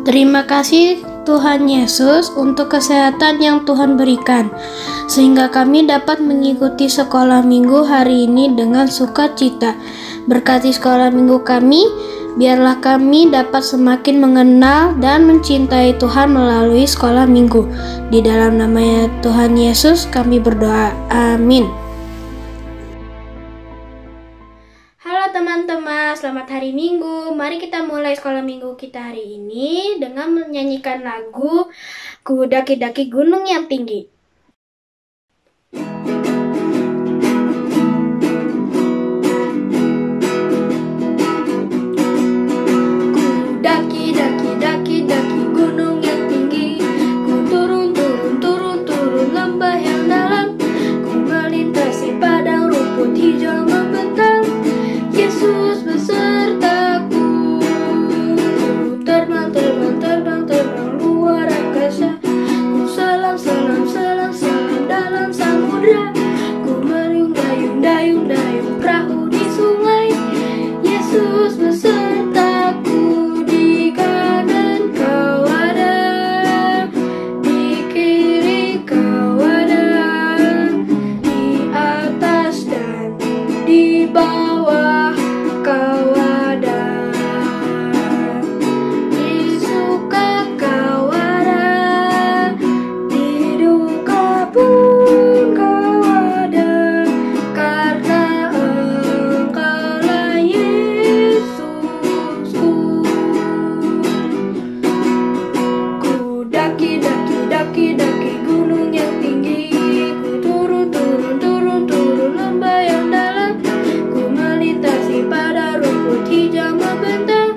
Terima kasih Tuhan Yesus untuk kesehatan yang Tuhan berikan, sehingga kami dapat mengikuti sekolah minggu hari ini dengan sukacita. Berkati sekolah minggu kami, biarlah kami dapat semakin mengenal dan mencintai Tuhan melalui sekolah minggu. Di dalam nama Tuhan Yesus kami berdoa. Amin. Halo teman-teman, selamat hari Minggu. Mari kita mulai sekolah minggu kita hari ini dengan menyanyikan lagu Ku Daki-daki Gunung yang Tinggi. Ku daki-daki gunung yang tinggi, ku turun lembah yang dalam, ku melintasi padang rumput hijau membentang. Yesus besertaku, terbang luar angkasa, ku salam dalam samudra, ku mendayung perahu di sungai. Yesus besertaku, di kanan kau ada, di kiri kau ada, di atas dan di bawah kau ada, di suka kau ada, di duka pun kau ada, karena Engkaulah Yesusku. Ku daki-daki gunung yang tinggi, ku turun lembah yang dalam, ku melintasi pada rumput hijau membentang.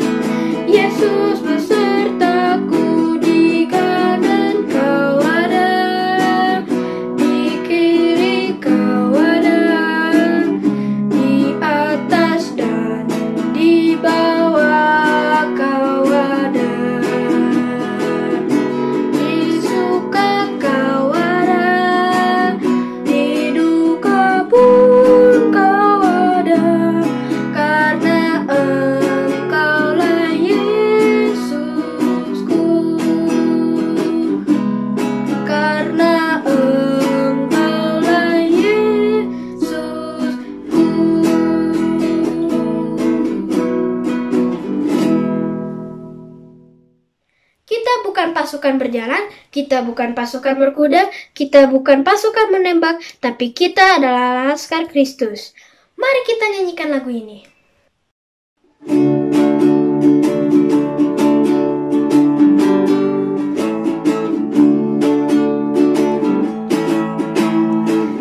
Yesus besertaku, di kanan kau ada, di kiri kau ada, di atas dan di bawah kau ada, di suka kau ada, di duka pun kau ada, karena Engkaulah Yesusku, karena Engkaulah Yesusku. Kita bukan pasukan berjalan, kita bukan pasukan berkuda, kita bukan pasukan menembak, tapi kita adalah laskar Kristus. Mari kita nyanyikan lagu ini.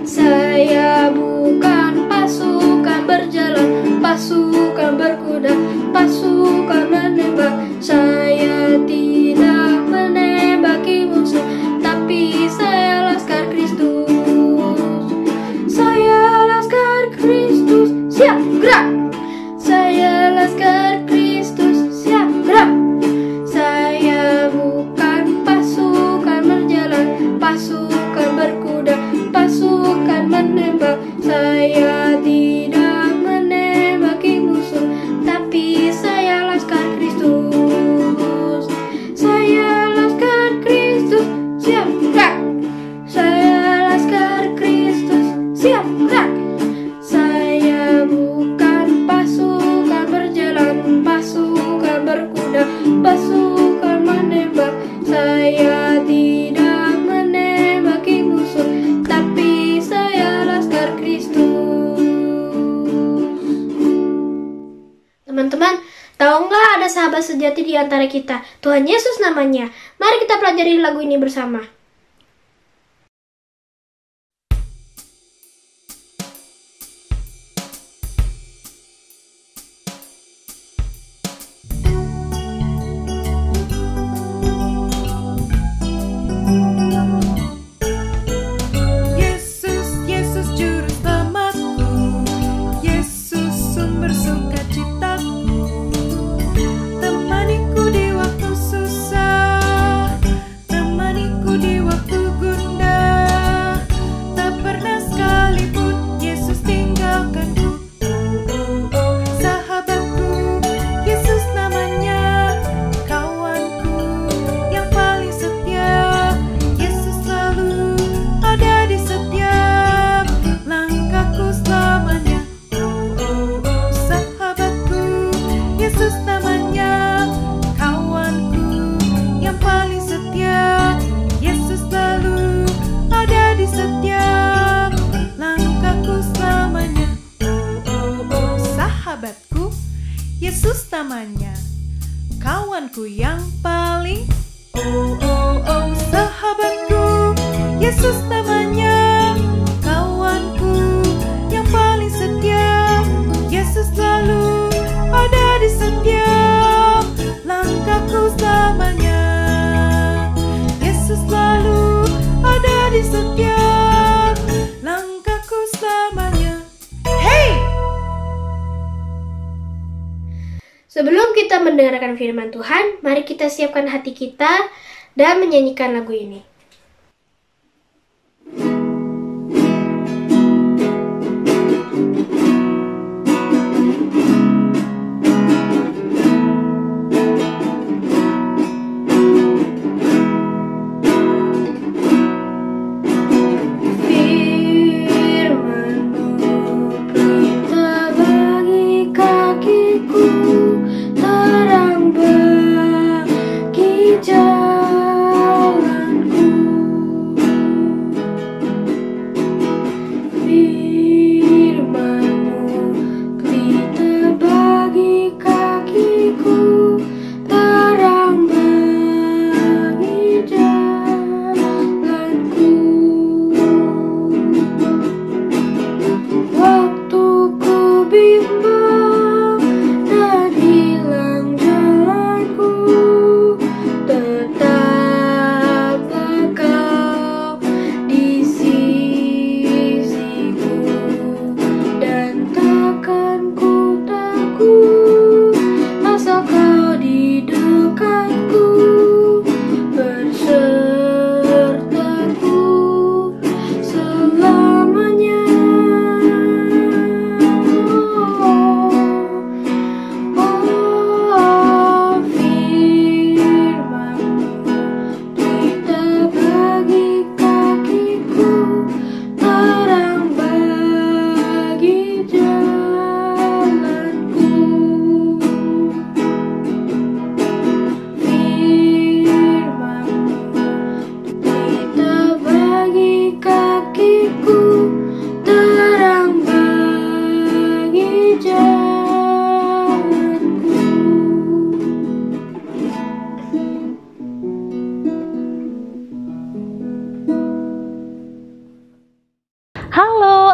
Saya bukan pasukan berjalan, pasukan berkuda, pasukan menembak. Saya tidak menembaki musuh, tapi saya laskar Kristus. Saya laskar Kristus, siap gerak. Saya laskar Kristus, siap gerak. Saya bukan pasukan berjalan, pasukan berkuda, pasukan menembak. Saya tidak menembaki musuh, tapi saya laskar Kristus. Saya laskar Kristus, siap gerak. Saya laskar Kristus, siap gerak. Saya bukan pasukan berjalan, pasukan berkuda, pasukan menembak. Saya tidak menembaki musuh, tapi saya laskar Kristus. Teman-teman, tahu nggak ada sahabat sejati di antara kita? Tuhan Yesus namanya. Mari kita pelajari lagu ini bersama. temanku yang paling. Oh, oh, oh, sahabatku, Yesus namanya. Kawanku yang paling setia, Yesus selalu ada di setiap langkahku selamanya. Yesus selalu ada di setiap langkahku selamanya. Hey! Sebelum kita mendengarkan firman Tuhan, mari kita siapkan hati kita dan menyanyikan lagu ini.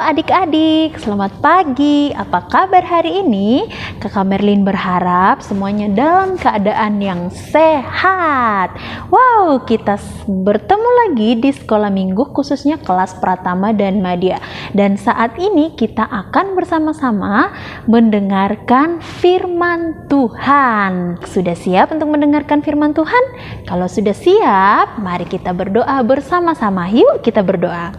Adik-adik, selamat pagi. Apa kabar hari ini? Kakak Merlin berharap semuanya dalam keadaan yang sehat. Wow, kita bertemu lagi di sekolah minggu khususnya kelas Pratama dan Madya. Dan saat ini kita akan bersama-sama mendengarkan firman Tuhan. Sudah siap untuk mendengarkan firman Tuhan? Kalau sudah siap, mari kita berdoa bersama-sama. Yuk kita berdoa.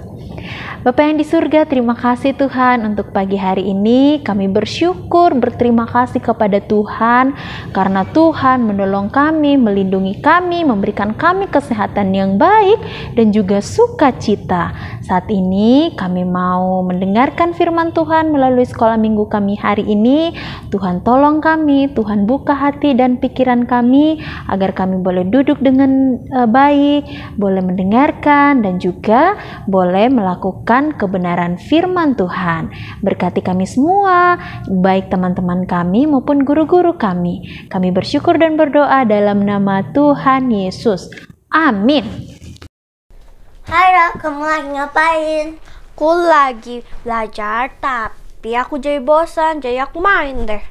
Bapa yang di surga, terima kasih Tuhan untuk pagi hari ini. Kami bersyukur, berterima kasih kepada Tuhan karena Tuhan menolong kami, melindungi kami, memberikan kami kesehatan yang baik dan juga sukacita. Saat ini kami mau mendengarkan firman Tuhan melalui sekolah minggu kami hari ini. Tuhan tolong kami, Tuhan buka hati dan pikiran kami agar kami boleh duduk dengan baik, boleh mendengarkan dan juga boleh melakukan kebenaran firman Tuhan. Berkati kami semua, baik teman-teman kami maupun guru-guru kami. Kami bersyukur dan berdoa dalam nama Tuhan Yesus. Amin. Hai Ra, kamu lagi ngapain? Aku lagi belajar, tapi aku jadi bosan, jadi aku main deh.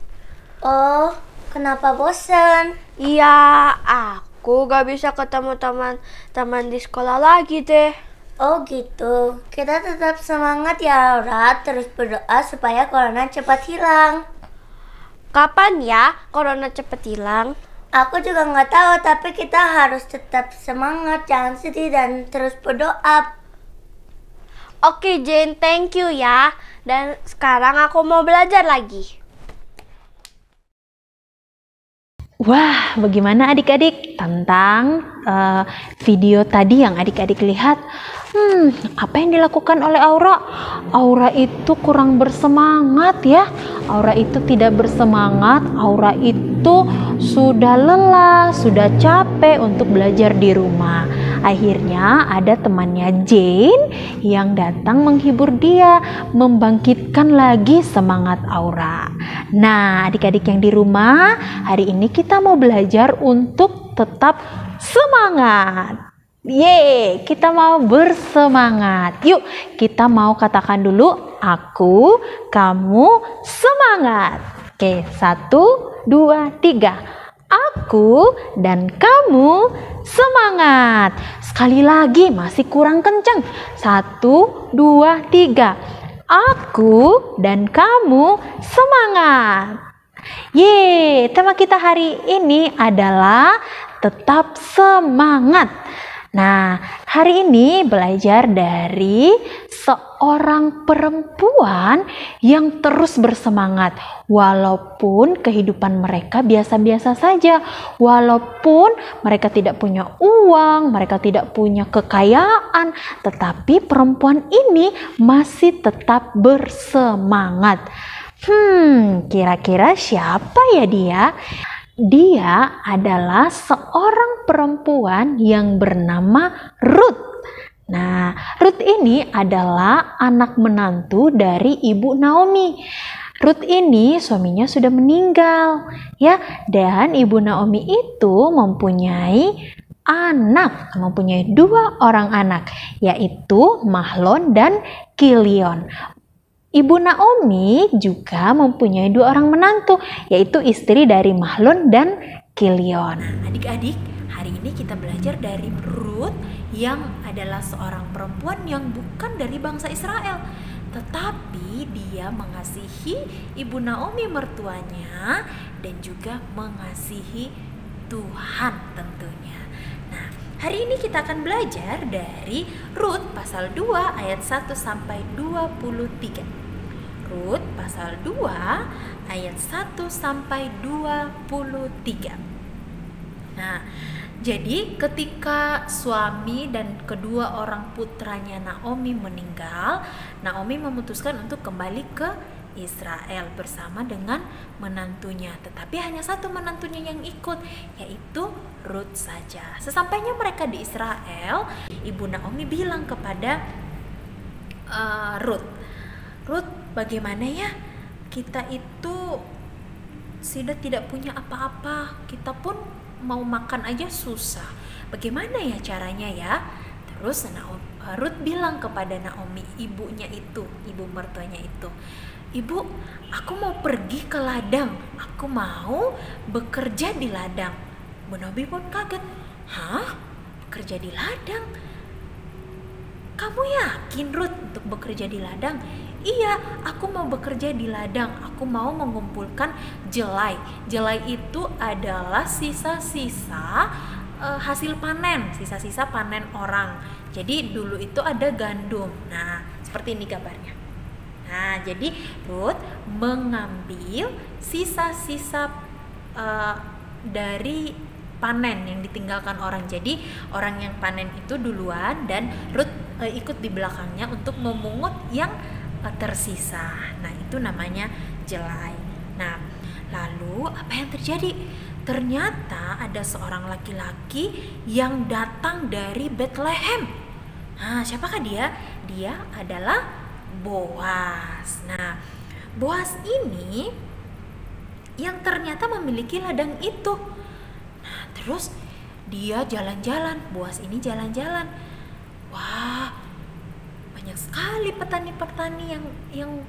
Oh, kenapa bosan? Iya, aku gak bisa ketemu teman-teman di sekolah lagi deh. Oh gitu, kita tetap semangat ya Ra, terus berdoa supaya corona cepat hilang. Kapan ya corona cepat hilang? Aku juga nggak tahu, tapi kita harus tetap semangat, jangan sedih dan terus berdoa. Oke Jane, thank you ya. Dan sekarang aku mau belajar lagi. Wah, bagaimana adik-adik tentang video tadi yang adik-adik lihat? Apa yang dilakukan oleh Aura? Aura itu kurang bersemangat ya. Aura itu tidak bersemangat. Aura itu sudah lelah, sudah capek untuk belajar di rumah. Akhirnya ada temannya Jane yang datang menghibur dia, membangkitkan lagi semangat Aura. Nah, adik-adik yang di rumah, hari ini kita mau belajar untuk tetap semangat. Yeay, kita mau bersemangat. Yuk, kita mau katakan dulu, aku, kamu, semangat. Oke, 1, 2, 3. Aku dan kamu semangat. Sekali lagi, masih kurang kencang. 1, 2, 3. Aku dan kamu semangat. Yeay, tema kita hari ini adalah tetap semangat. Nah, hari ini belajar dari seorang perempuan yang terus bersemangat walaupun kehidupan mereka biasa-biasa saja, walaupun mereka tidak punya uang, mereka tidak punya kekayaan, tetapi perempuan ini masih tetap bersemangat. Kira-kira siapa ya dia? Dia adalah seorang perempuan yang bernama Ruth. Nah, Ruth ini adalah anak menantu dari Ibu Naomi. Ruth ini suaminya sudah meninggal, ya, dan Ibu Naomi itu mempunyai dua orang anak, yaitu Mahlon dan Kilion. Ibu Naomi juga mempunyai dua orang menantu, yaitu istri dari Mahlon dan Kilion. Nah, adik-adik, hari ini kita belajar dari Ruth yang adalah seorang perempuan yang bukan dari bangsa Israel, tetapi dia mengasihi Ibu Naomi mertuanya dan juga mengasihi Tuhan tentunya. Nah, hari ini kita akan belajar dari Ruth pasal 2 ayat 1 sampai 23. Ruth pasal 2 ayat 1 sampai 23. Nah, jadi ketika suami dan kedua orang putranya Naomi meninggal, Naomi memutuskan untuk kembali ke Israel bersama dengan menantunya. Tetapi hanya satu menantunya yang ikut, yaitu Ruth saja. Sesampainya mereka di Israel, Ibu Naomi bilang kepada Ruth, bagaimana ya, kita itu sudah tidak punya apa-apa, kita pun mau makan aja susah. Bagaimana ya caranya ya? Terus Ruth bilang kepada Naomi, ibunya itu, ibu mertuanya itu, "Ibu, aku mau pergi ke ladang, aku mau bekerja di ladang." Bu Naomi pun kaget, "Hah? Bekerja di ladang? Kamu yakin, Ruth, untuk bekerja di ladang?" "Iya, aku mau bekerja di ladang. Aku mau mengumpulkan jelai. Jelai itu adalah sisa-sisa hasil panen, sisa-sisa panen orang. Jadi dulu itu ada gandum. Nah, seperti ini gambarnya. Nah, jadi Ruth mengambil sisa-sisa dari panen yang ditinggalkan orang. Jadi orang yang panen itu duluan dan Ruth ikut di belakangnya untuk memungut yang tersisa. Nah, itu namanya jelai. Nah, lalu apa yang terjadi? Ternyata ada seorang laki-laki yang datang dari Bethlehem. Nah, siapakah dia? Dia adalah Boas. Nah, Boas ini yang ternyata memiliki ladang itu. Nah, terus dia jalan-jalan, Boas ini jalan-jalan. Wah, banyak sekali petani-petani yang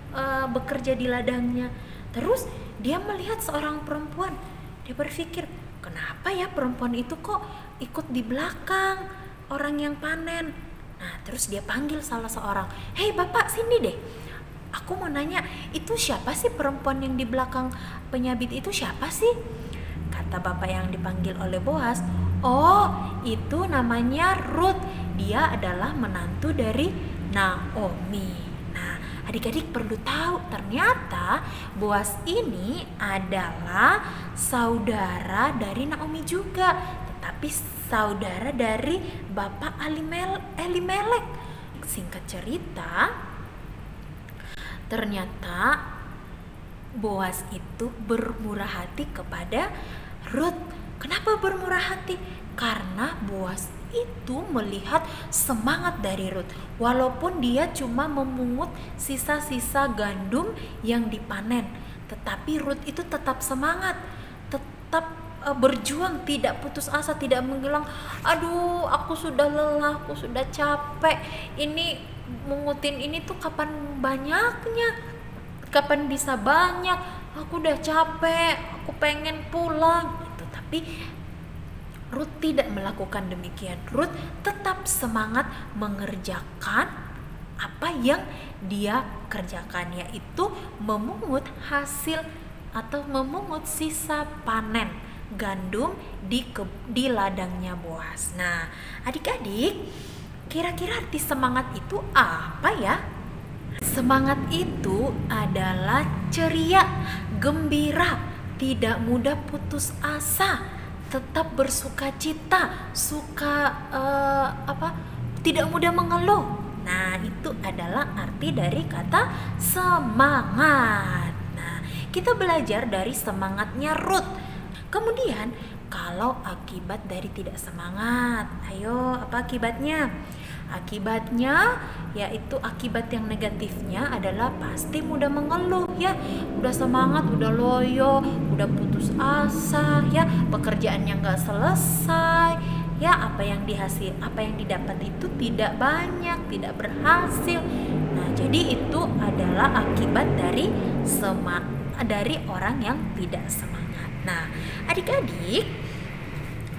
bekerja di ladangnya. Terus dia melihat seorang perempuan. Dia berpikir, kenapa ya perempuan itu kok ikut di belakang orang yang panen? Nah, terus dia panggil salah seorang, "Hei bapak, sini deh. Aku mau nanya, itu siapa sih perempuan yang di belakang penyabit itu, siapa sih?" Kata bapak yang dipanggil oleh Boas, "Oh, itu namanya Ruth. Dia adalah menantu dari Naomi." Nah, adik-adik perlu tahu, ternyata Boas ini adalah saudara dari Naomi juga, tetapi saudara dari bapak Elimelek. Singkat cerita, ternyata Boas itu bermurah hati kepada Ruth. Kenapa bermurah hati? Karena Boas itu melihat semangat dari Ruth. Walaupun dia cuma memungut sisa-sisa gandum yang dipanen, tetapi Ruth itu tetap semangat, tetap berjuang, tidak putus asa, tidak menghilang. Aduh, aku sudah lelah, aku sudah capek. Ini mungutin ini tuh kapan banyaknya? Kapan bisa banyak? Aku udah capek, aku pengen pulang gitu. Tapi Ruth tidak melakukan demikian. Ruth tetap semangat mengerjakan apa yang dia kerjakan, yaitu memungut hasil atau memungut sisa panen gandum di ladangnya Boas. Nah, adik-adik, kira-kira arti semangat itu apa ya? Semangat itu adalah ceria, gembira, tidak mudah putus asa, tetap bersukacita, tidak mudah mengeluh. Nah, itu adalah arti dari kata semangat. Nah, kita belajar dari semangatnya Ruth. Kemudian, kalau akibat dari tidak semangat, ayo apa akibatnya? Akibatnya yaitu akibat yang negatifnya adalah pasti mudah mengeluh ya. Udah semangat, udah loyo, udah putus asa ya, pekerjaannya nggak selesai ya, apa yang didapat itu tidak banyak, tidak berhasil. Nah, jadi itu adalah akibat dari orang yang tidak semangat. Nah, adik-adik,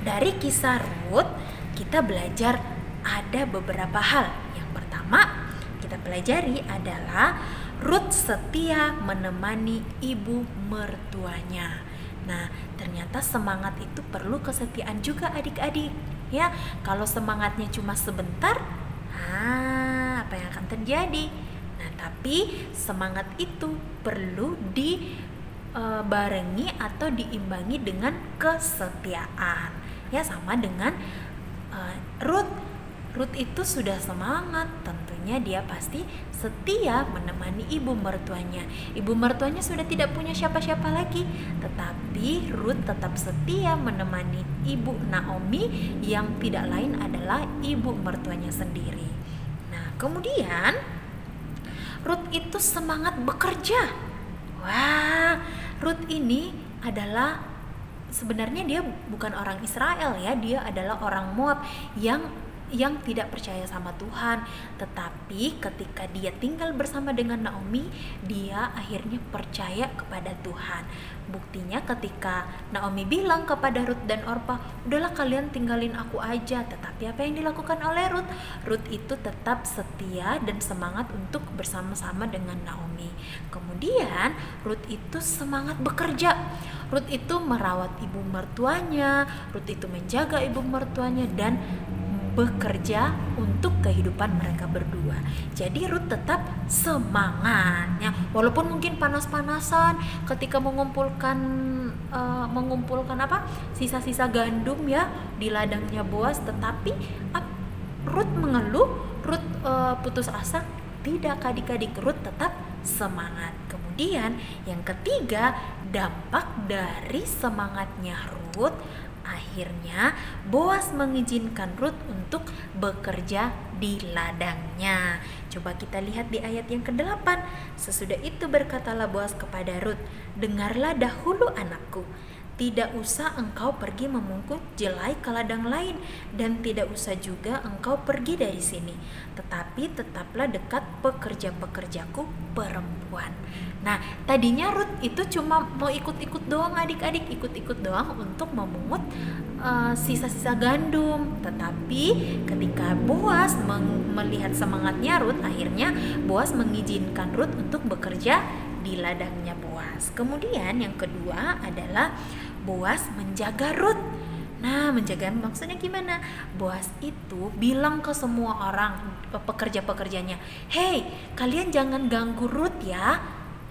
dari kisah Ruth kita belajar ada beberapa hal. Yang pertama kita pelajari adalah Ruth setia menemani ibu mertuanya. Nah, ternyata semangat itu perlu kesetiaan juga adik-adik ya. Kalau semangatnya cuma sebentar, apa yang akan terjadi? Nah, tapi semangat itu perlu dibarengi atau diimbangi dengan kesetiaan ya, sama dengan Ruth itu sudah semangat, tentunya dia pasti setia menemani ibu mertuanya. Ibu mertuanya sudah tidak punya siapa-siapa lagi, tetapi Ruth tetap setia menemani ibu Naomi yang tidak lain adalah ibu mertuanya sendiri. Nah, kemudian Ruth itu semangat bekerja. Wah, Ruth ini adalah sebenarnya dia bukan orang Israel ya, dia adalah orang Moab yang tidak percaya sama Tuhan, tetapi ketika dia tinggal bersama dengan Naomi, dia akhirnya percaya kepada Tuhan. Buktinya ketika Naomi bilang kepada Ruth dan Orpa, udahlah kalian tinggalin aku aja. Tetapi apa yang dilakukan oleh Ruth? Ruth itu tetap setia dan semangat untuk bersama-sama dengan Naomi. Kemudian Ruth itu semangat bekerja. Ruth itu merawat ibu mertuanya, Ruth itu menjaga ibu mertuanya dan bekerja untuk kehidupan mereka berdua. Jadi Ruth tetap semangatnya, walaupun mungkin panas-panasan ketika mengumpulkan sisa-sisa gandum ya di ladangnya Boas, tetapi Ruth mengeluh, Ruth putus asa. Tidak, adik-adik, Ruth tetap semangat. Kemudian yang ketiga, dampak dari semangatnya Ruth, akhirnya Boas mengizinkan Ruth untuk bekerja di ladangnya. Coba kita lihat di ayat yang ke-8. Sesudah itu berkatalah Boas kepada Ruth, dengarlah dahulu anakku, tidak usah engkau pergi memungkut jelai ke ladang lain, dan tidak usah juga engkau pergi dari sini, tetapi tetaplah dekat pekerja-pekerjaku perempuan. Nah, tadinya Ruth itu cuma mau ikut-ikut doang adik-adik, ikut-ikut doang untuk memungut sisa-sisa gandum. Tetapi ketika Boas melihat semangatnya Ruth, akhirnya Boas mengizinkan Ruth untuk bekerja di ladangnya Boas. Kemudian yang kedua adalah Boas menjaga Ruth. Nah, menjaga maksudnya gimana? Boas itu bilang ke semua orang, pekerja-pekerjanya, "Hey, kalian jangan ganggu Ruth ya,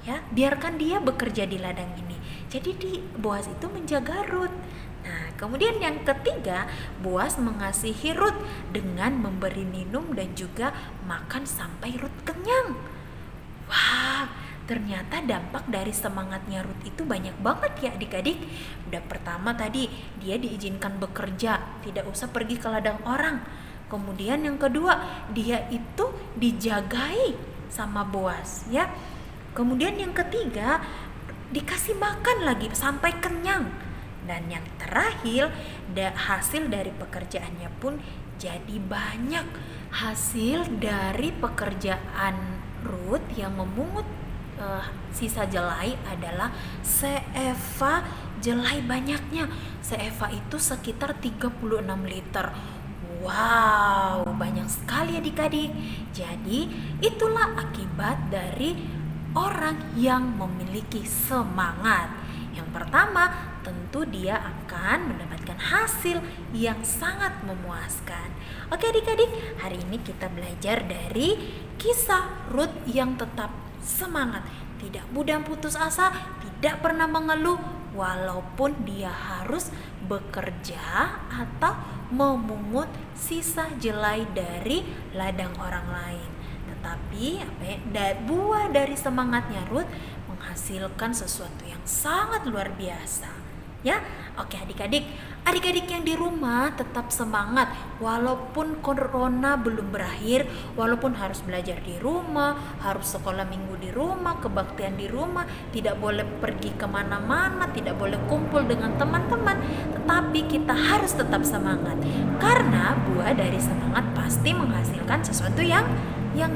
biarkan dia bekerja di ladang ini." Jadi Boas itu menjaga Ruth. Nah, kemudian yang ketiga, Boas mengasihi Ruth dengan memberi minum dan juga makan sampai Ruth kenyang. Wah, ternyata dampak dari semangatnya Ruth itu banyak banget ya adik-adik. Udah pertama tadi dia diizinkan bekerja tidak usah pergi ke ladang orang. Kemudian yang kedua, dia itu dijagai sama Boas, ya. Kemudian yang ketiga, dikasih makan lagi sampai kenyang. Dan yang terakhir, hasil dari pekerjaannya pun jadi banyak. Hasil dari pekerjaan Rut yang memungut sisa jelai adalah seeva jelai banyaknya. Seeva itu sekitar 36 liter. Wow, banyak sekali adik-adik. Jadi itulah akibat dari orang yang memiliki semangat. Yang pertama, tentu dia akan mendapatkan hasil yang sangat memuaskan. Oke adik-adik, hari ini kita belajar dari kisah Rut yang tetap semangat, tidak mudah putus asa, tidak pernah mengeluh walaupun dia harus bekerja atau memungut sisa jelai dari ladang orang lain. Tetapi buah dari semangatnya Rut menghasilkan sesuatu yang sangat luar biasa. Ya, oke adik-adik yang di rumah tetap semangat walaupun corona belum berakhir, walaupun harus belajar di rumah, harus sekolah minggu di rumah, kebaktian di rumah, tidak boleh pergi kemana-mana, tidak boleh kumpul dengan teman-teman, tetapi kita harus tetap semangat karena buah dari semangat pasti menghasilkan sesuatu yang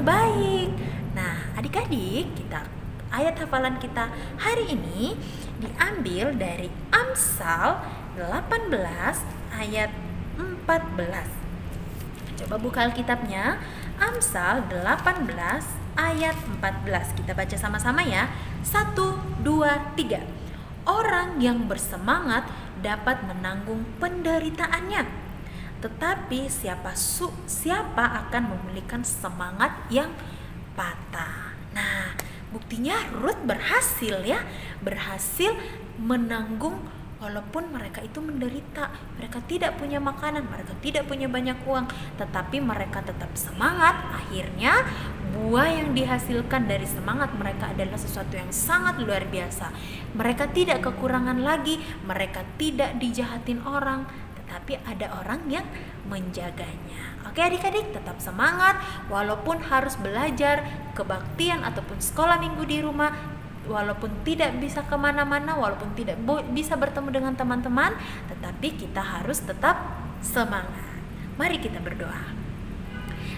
baik. Nah, adik-adik, ayat hafalan kita hari ini diambil dari Amsal 18 ayat 14. Coba buka Alkitabnya, Amsal 18 ayat 14. Kita baca sama-sama ya. 1, 2, 3. Orang yang bersemangat dapat menanggung penderitaannya, tetapi siapa akan memulihkan semangat yang patah. Nah, buktinya Rut berhasil menanggung walaupun mereka itu menderita, mereka tidak punya makanan, mereka tidak punya banyak uang, tetapi mereka tetap semangat. Akhirnya buah yang dihasilkan dari semangat mereka adalah sesuatu yang sangat luar biasa. Mereka tidak kekurangan lagi, mereka tidak dijahatin orang, tetapi ada orang yang menjaganya. Oke adik-adik, tetap semangat walaupun harus belajar kebaktian ataupun sekolah minggu di rumah, walaupun tidak bisa kemana-mana, walaupun tidak bisa bertemu dengan teman-teman, tetapi kita harus tetap semangat. Mari kita berdoa.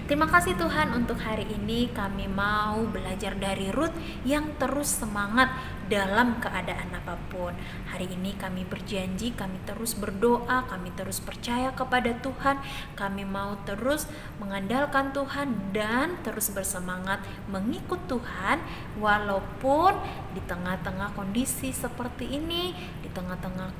Terima kasih Tuhan untuk hari ini kami mau belajar dari Rut yang terus semangat dalam keadaan apapun. Hari ini kami berjanji, kami terus berdoa, kami terus percaya kepada Tuhan, kami mau terus mengandalkan Tuhan dan terus bersemangat mengikut Tuhan walaupun di tengah-tengah kondisi seperti ini, di tengah-tengah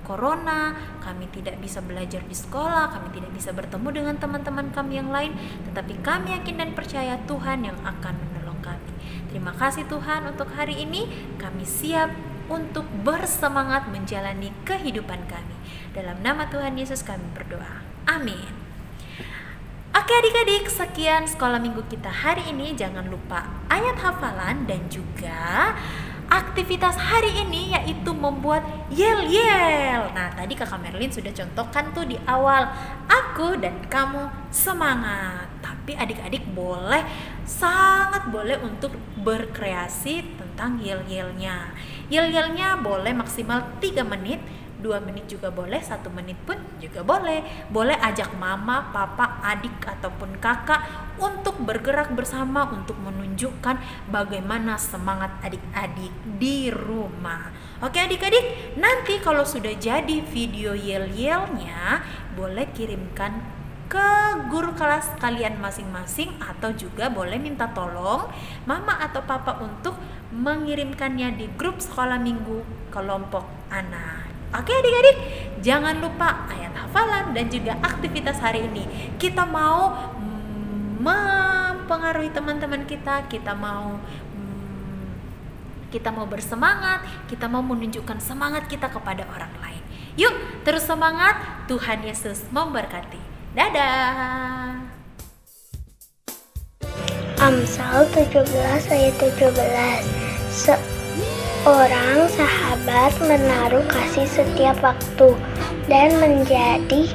corona, kami tidak bisa belajar di sekolah, kami tidak bisa bertemu dengan teman-teman kami yang lain, tetapi kami yakin dan percaya Tuhan yang akan menolong kami. Terima kasih Tuhan untuk hari ini, kami siap untuk bersemangat menjalani kehidupan kami. Dalam nama Tuhan Yesus kami berdoa. Amin. Oke adik-adik, sekian sekolah minggu kita hari ini. Jangan lupa ayat hafalan dan juga aktivitas hari ini yaitu membuat yel-yel. Nah, tadi Kakak Merlin sudah contohkan tuh di awal. Aku dan kamu semangat. Tapi adik-adik sangat boleh untuk berkreasi tentang yel-yelnya. Yel-yelnya boleh maksimal 3 menit. 2 menit juga boleh, 1 menit pun juga boleh. Boleh ajak mama, papa, adik ataupun kakak untuk bergerak bersama untuk menunjukkan bagaimana semangat adik-adik di rumah. Oke adik-adik, nanti kalau sudah jadi video yel-yelnya boleh kirimkan ke guru kelas kalian masing-masing atau juga boleh minta tolong mama atau papa untuk mengirimkannya di grup sekolah minggu kelompok anak. Oke adik-adik, jangan lupa ayat hafalan dan juga aktivitas hari ini. Kita mau mempengaruhi teman-teman kita, kita mau bersemangat, kita mau menunjukkan semangat kita kepada orang lain. Yuk, terus semangat, Tuhan Yesus memberkati. Dadah. Amsal 17 ayat 17. Orang sahabat menaruh kasih setiap waktu, dan menjadi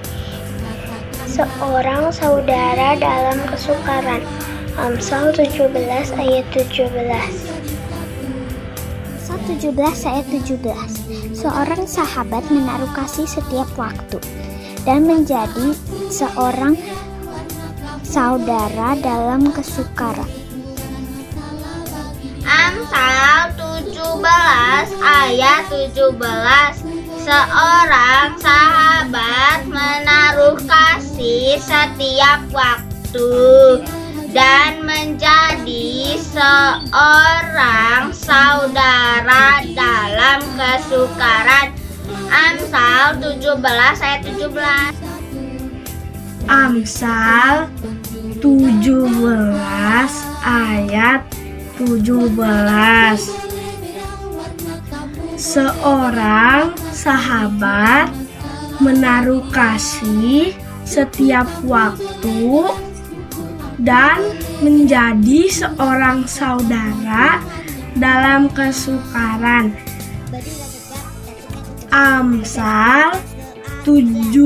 seorang saudara dalam kesukaran. Amsal 17 ayat 17. Amsal 17 ayat 17. Seorang sahabat menaruh kasih setiap waktu dan menjadi seorang saudara dalam kesukaran. Amsal 17 ayat 17. Seorang sahabat menaruh kasih setiap waktu dan menjadi seorang saudara dalam kesukaran. Amsal 17 ayat 17. Amsal 17 ayat 17. Seorang sahabat menaruh kasih setiap waktu dan menjadi seorang saudara dalam kesukaran. Amsal 17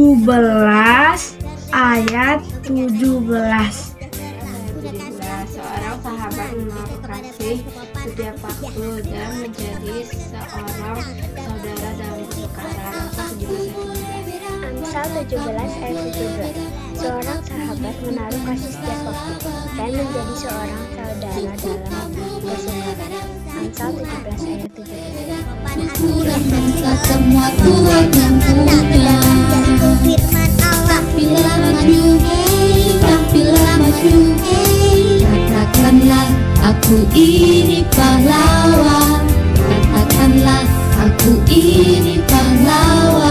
ayat 17. Seorang sahabat menaruh kasih setiap waktu dan menjadi seorang saudara dalam kesukaran. Amsal 17 ayat 17. Seorang sahabat menaruh kasih setiap waktu dan menjadi seorang saudara dalam kesukaran. Amsal 17 ayat 17. Semua kuat dan mudah. Tampillah maju, tampillah maju. Katakanlah aku ini pahlawan. Katakanlah aku ini pahlawan.